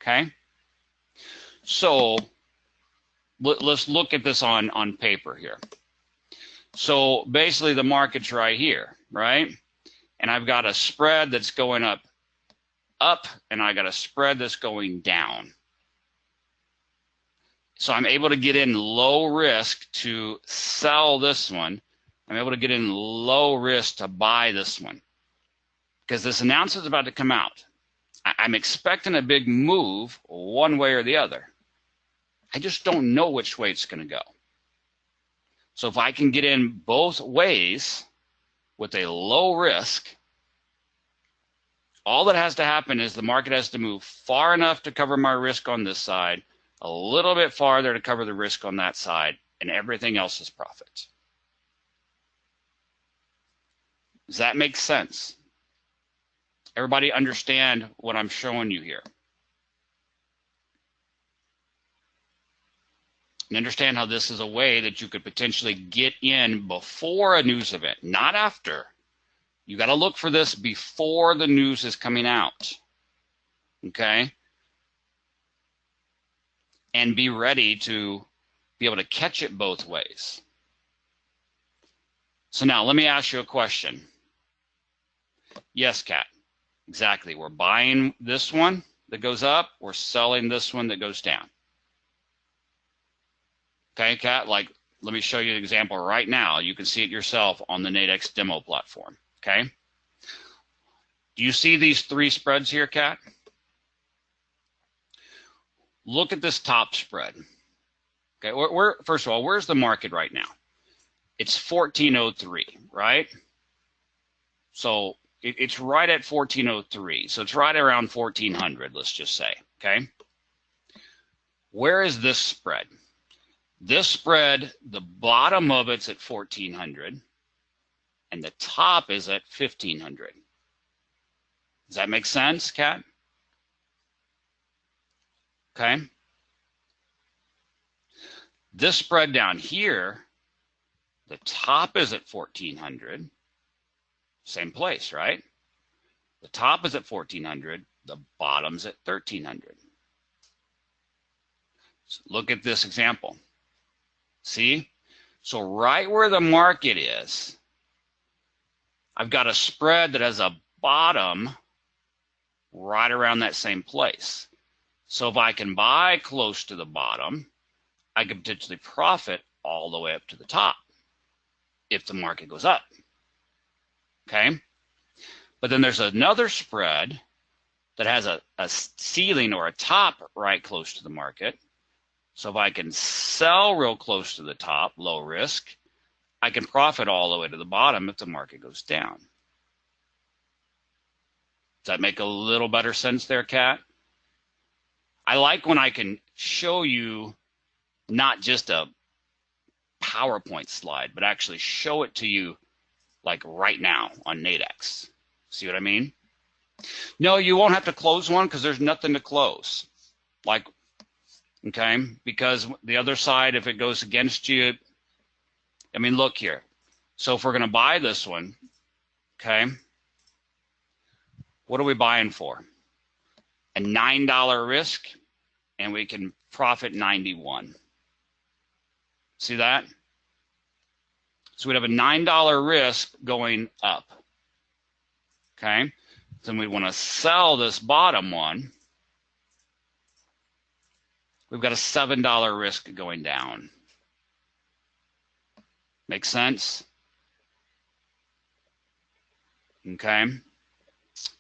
Okay? So let's look at this on paper here. So basically the market's right here, right? And I've got a spread that's going up, and I got a spread that's going down. So I'm able to get in low risk to sell this one. I'm able to get in low risk to buy this one because this announcement is about to come out. I'm expecting a big move one way or the other. I just don't know which way it's going to go. So if I can get in both ways with a low risk, all that has to happen is the market has to move far enough to cover my risk on this side, a little bit farther to cover the risk on that side, and everything else is profit. Does that make sense? Everybody understand what I'm showing you here? And understand how this is a way that you could potentially get in before a news event, not after. You got to look for this before the news is coming out, okay? And be ready to be able to catch it both ways. So now let me ask you a question. Yes, Kat, exactly. We're buying this one that goes up. We're selling this one that goes down. Okay, Kat, like, let me show you an example right now. You can see it yourself on the Nadex demo platform, okay? Do you see these three spreads here, Kat? Look at this top spread. Okay, first of all, where's the market right now? It's 1403, right? So it's right at 1403. So it's right around 1400, let's just say, okay? Where is this spread? This spread, the bottom of it's at 1400 and the top is at 1500. Does that make sense, Kat? Okay. This spread down here, the top is at 1400. Same place, right? The top is at 1400, the bottom's at 1300. So look at this example. See? So right where the market is, I've got a spread that has a bottom right around that same place. So if I can buy close to the bottom, I could potentially profit all the way up to the top if the market goes up. Okay? But then there's another spread that has a ceiling or a top right close to the market. So if I can sell real close to the top, low risk, I can profit all the way to the bottom if the market goes down. Does that make a little better sense there, Kat? I like when I can show you not just a PowerPoint slide, but actually show it to you like right now on Nadex. See what I mean? No, you won't have to close one because there's nothing to close. Like, okay, because the other side, if it goes against you, I mean, look here. So if we're going to buy this one, okay, what are we buying for? A $9 risk, and we can profit 91. See that? So we'd have a $9 risk going up. Okay, then we want to sell this bottom one. We've got a $7 risk going down. Make sense? Okay.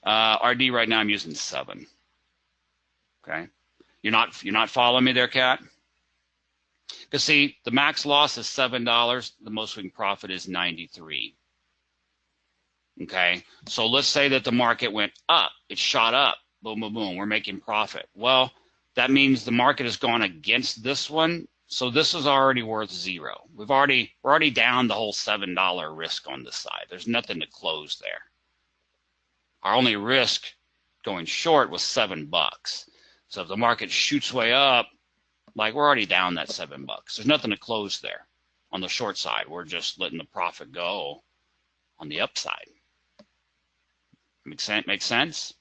RD right now I'm using 7. Okay. You're not following me there, Kat? Because see, the max loss is $7. The most we can profit is 93. Okay, so let's say that the market went up, it shot up, boom, boom, boom, we're making profit. Well, that means the market has gone against this one, so this is already worth zero. We're already down the whole $7 risk on this side. There's nothing to close there. Our only risk going short was $7. So if the market shoots way up, like we're already down that $7. There's nothing to close there on the short side. We're just letting the profit go on the upside. Make sense?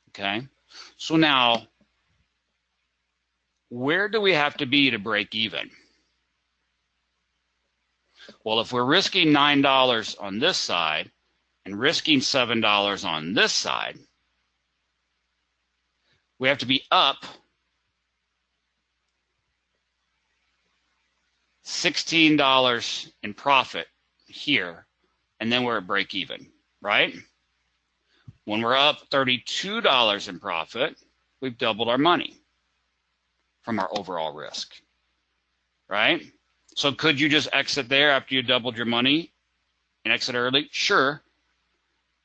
Okay. So now, where do we have to be to break even? Well, if we're risking $9 on this side and risking $7 on this side, we have to be up $16 in profit here, and then we're at break even, right? When we're up $32 in profit, we've doubled our money from our overall risk, right? So could you just exit there after you doubled your money and exit early? Sure.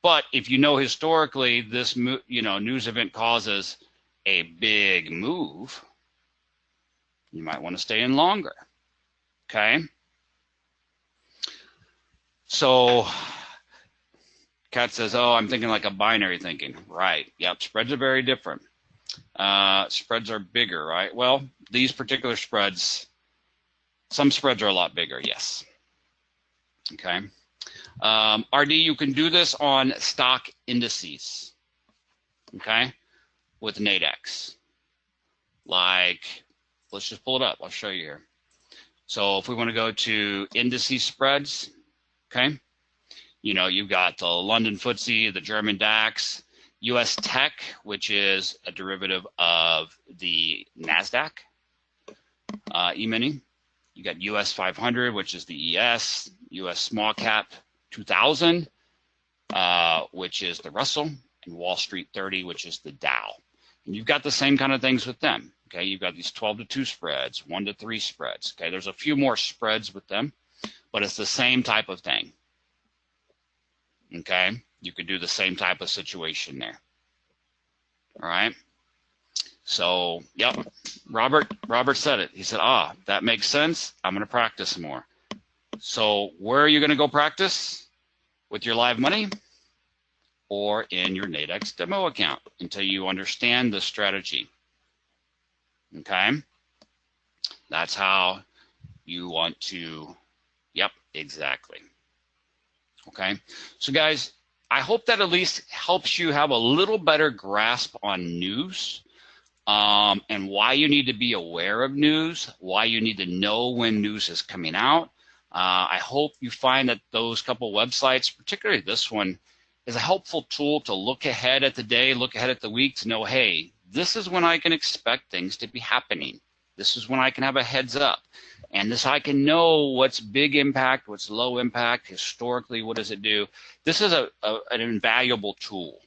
But if you know historically this news event causes a big move, you might want to stay in longer. Okay. So Kat says, oh, I'm thinking like a binary thinking. Right. Yep. Spreads are very different. Spreads are bigger, right? Well, these particular spreads, some spreads are a lot bigger. Yes. Okay. RD, you can do this on stock indices. Okay. With Nadex. Like, let's just pull it up. I'll show you here. So if we want to go to indices spreads, okay, you've got the London FTSE, the German DAX, US Tech, which is a derivative of the NASDAQ E-mini. You got US 500, which is the ES, US Small Cap 2000, which is the Russell, and Wall Street 30, which is the Dow. And you've got the same kind of things with them. Okay, you've got these 12-2 spreads, 1-3 spreads. Okay, there's a few more spreads with them, but it's the same type of thing. Okay, you could do the same type of situation there. All right. So, yep, Robert said it. He said, that makes sense. I'm going to practice more. So where are you going to go practice? With your live money or in your Nadex demo account until you understand the strategy. Okay, that's how you want to, yep, exactly. Okay, so guys, I hope that at least helps you have a little better grasp on news and why you need to be aware of news, why you need to know when news is coming out. I hope you find that those couple websites, particularly this one, is a helpful tool to look ahead at the day, look ahead at the week to know, hey, this is when I can expect things to be happening. This is when I can have a heads up. And this I can know what's big impact, what's low impact, historically, what does it do? This is an invaluable tool,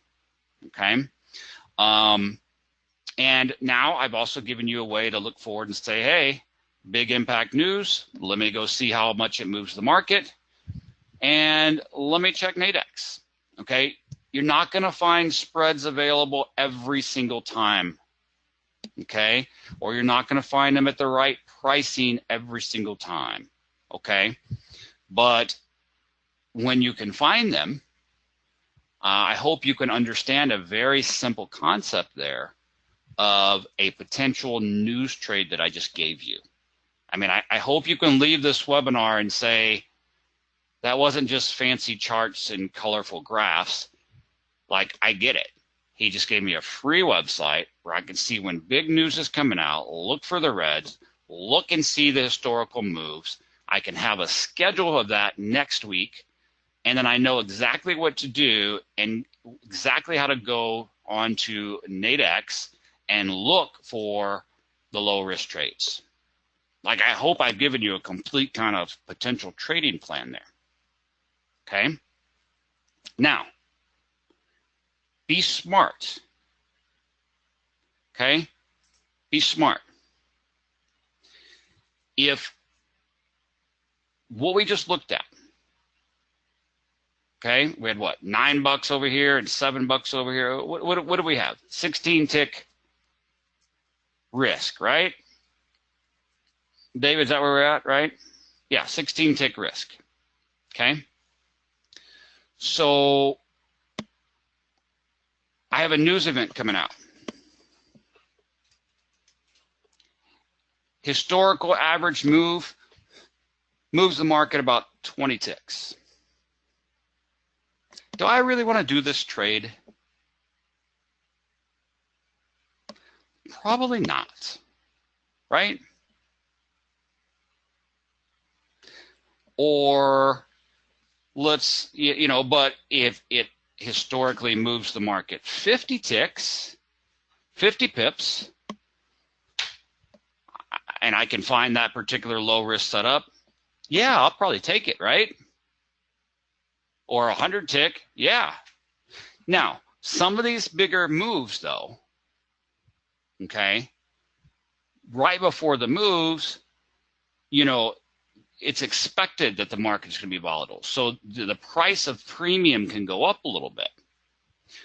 okay? And now I've also given you a way to look forward and say, hey, big impact news, let me go see how much it moves the market, and let me check Nadex, okay? You're not going to find spreads available every single time, okay? Or you're not going to find them at the right pricing every single time, okay? But when you can find them, I hope you can understand a very simple concept there of a potential news trade that I just gave you. I mean, I hope you can leave this webinar and say, that wasn't just fancy charts and colorful graphs. Like, I get it. He just gave me a free website where I can see when big news is coming out, look for the reds, look and see the historical moves. I can have a schedule of that next week, and then I know exactly what to do and exactly how to go onto Nadex and look for the low risk trades. Like, I hope I've given you a complete kind of potential trading plan there. Okay? Now, be smart. Okay? Be smart. If what we just looked at, Okay, we had what, $9 over here and $7 over here. What do we have? 16 tick risk, right? David, is that where we're at, right? Yeah, 16 tick risk. Okay. So I have a news event coming out. Historical average moves the market about 20 ticks. Do I really want to do this trade? Probably not, right? Or let's, but if it historically moves the market 50 ticks, 50 pips, and I can find that particular low risk setup, yeah, I'll probably take it, right? Or 100 tick, yeah. Now, some of these bigger moves though, okay, right before the moves, it's expected that the market's going to be volatile. So the price of premium can go up a little bit,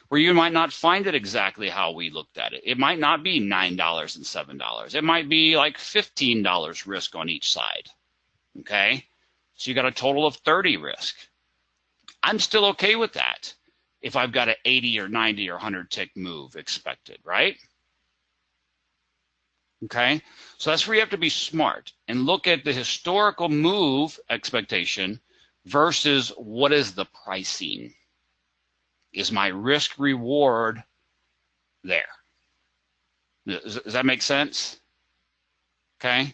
where you might not find it exactly how we looked at it. It might not be $9 and $7. It might be like $15 risk on each side, okay? So you got a total of 30 risk. I'm still okay with that if I've got an 80 or 90 or 100 tick move expected, right? Okay, so that's where you have to be smart and look at the historical move expectation versus what is the pricing. Is my risk reward there? Does that make sense? Okay.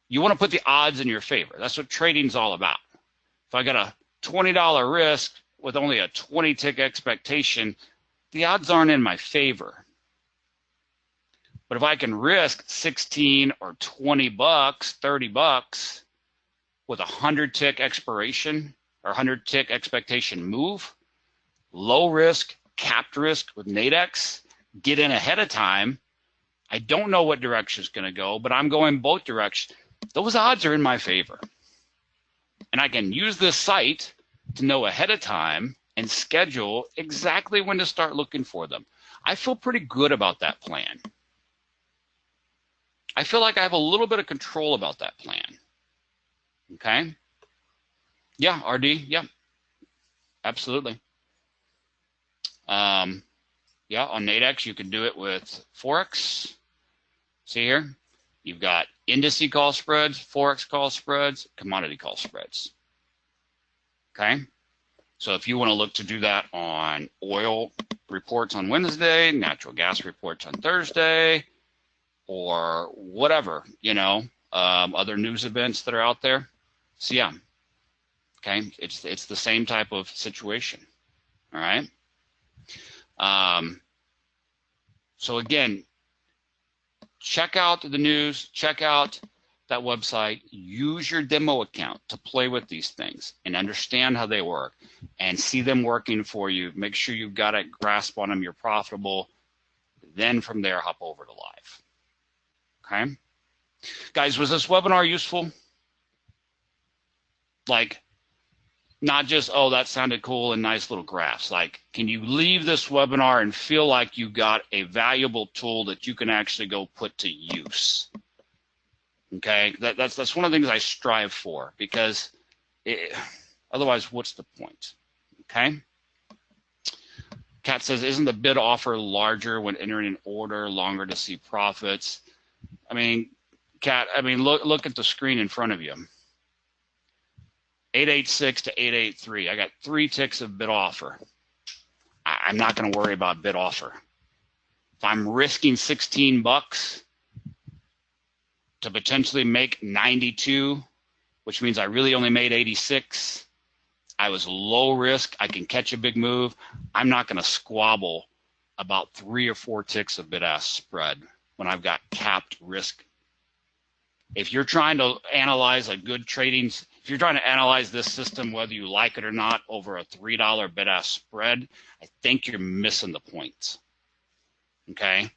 You want to put the odds in your favor. That's what trading's all about. If I got a $20 risk with only a 20 tick expectation, the odds aren't in my favor. But if I can risk 16 or 20 bucks, $30 with a 100 tick expiration or 100 tick expectation move, low risk, capped risk with Nadex, get in ahead of time. I don't know what direction it's going to go, but I'm going both directions. Those odds are in my favor. And I can use this site to know ahead of time and schedule exactly when to start looking for them. I feel pretty good about that plan. I feel like I have a little bit of control about that plan. Okay? Yeah, RD, yeah, absolutely. Yeah, on Nadex, you can do it with forex. See here? You've got indice call spreads, forex call spreads, commodity call spreads. Okay? So if you want to look to do that on oil reports on Wednesday, natural gas reports on Thursday, or whatever, other news events that are out there. So yeah, okay, it's the same type of situation. All right. So again, check out the news, check out that website, use your demo account to play with these things and understand how they work and see them working for you. Make sure you've got a grasp on them, you're profitable. Then from there, hop over to live. Okay. Guys, was this webinar useful? Like, not just, oh, that sounded cool and nice little graphs. Like, can you leave this webinar and feel like you got a valuable tool that you can actually go put to use? Okay, that's one of the things I strive for, because otherwise, what's the point? Okay. Kat says, isn't the bid offer larger when entering an order, longer to see profits? I mean, Kat, look at the screen in front of you. 886 to 883. I got 3 ticks of bid offer. I'm not going to worry about bid offer. If I'm risking 16 bucks to potentially make 92, which means I really only made 86, I was low risk, I can catch a big move, I'm not going to squabble about 3 or 4 ticks of bid-ask spread when I've got capped risk. If you're trying to analyze a good trading, if you're trying to analyze this system, whether you like it or not, over a $3 bid-ask spread, I think you're missing the point. Okay?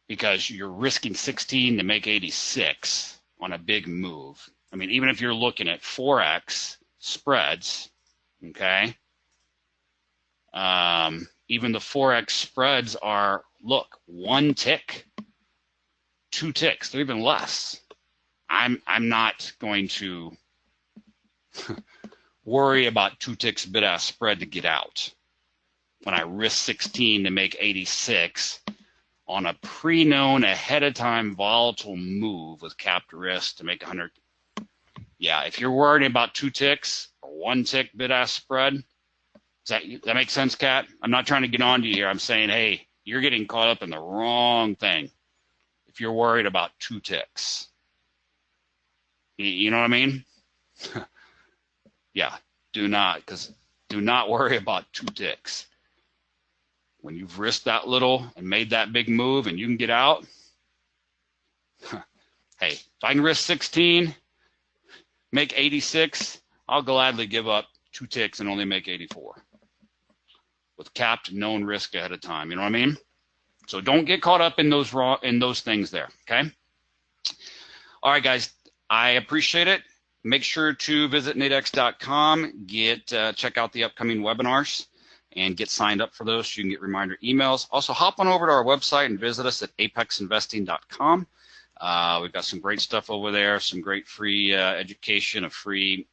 Because you're risking 16 to make 86 on a big move. I mean, even if you're looking at forex, spreads, okay? Even the forex spreads are, look, 1 tick, 2 ticks, they're even less. I'm not going to worry about 2 ticks bid-ask spread to get out when I risk 16 to make 86 on a pre-known ahead of time volatile move with capped risk to make 100. Yeah, if you're worried about 2 ticks or 1 tick bid-ask spread, does that make sense, Kat? I'm not trying to get on to you here. I'm saying, hey, you're getting caught up in the wrong thing if you're worried about 2 ticks. You know what I mean? Yeah, do not worry about 2 ticks. When you've risked that little and made that big move and you can get out, hey, if I can risk 16, make 86, I'll gladly give up 2 ticks and only make 84 with capped known risk ahead of time. You know what I mean? So don't get caught up in those things there, okay? All right, guys, I appreciate it. Make sure to visit nadex.com, check out the upcoming webinars, and get signed up for those so you can get reminder emails. Also, hop on over to our website and visit us at apexinvesting.com. We've got some great stuff over there, some great free education, a free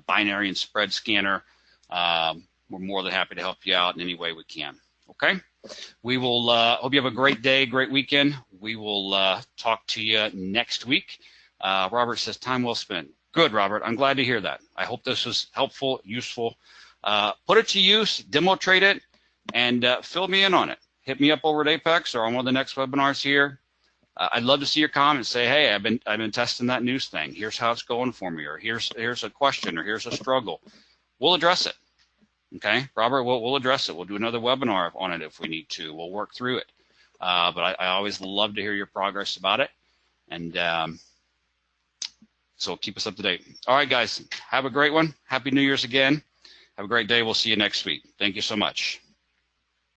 binary and spread scanner. We're more than happy to help you out in any way we can. Okay? We will hope you have a great day, great weekend. We will talk to you next week. Robert says, time well spent. Good, Robert. I'm glad to hear that. I hope this was helpful, useful. Put it to use, demo trade it, and fill me in on it. Hit me up over at Apex or on one of the next webinars here. I'd love to see your comments. Say, hey, I've been testing that news thing. Here's how it's going for me, or here's a question, or here's a struggle. We'll address it. Okay, Robert, we'll address it. We'll do another webinar on it if we need to. We'll work through it. But I always love to hear your progress about it. And so keep us up to date. All right, guys, have a great one. Happy New Year's again. Have a great day. We'll see you next week. Thank you so much.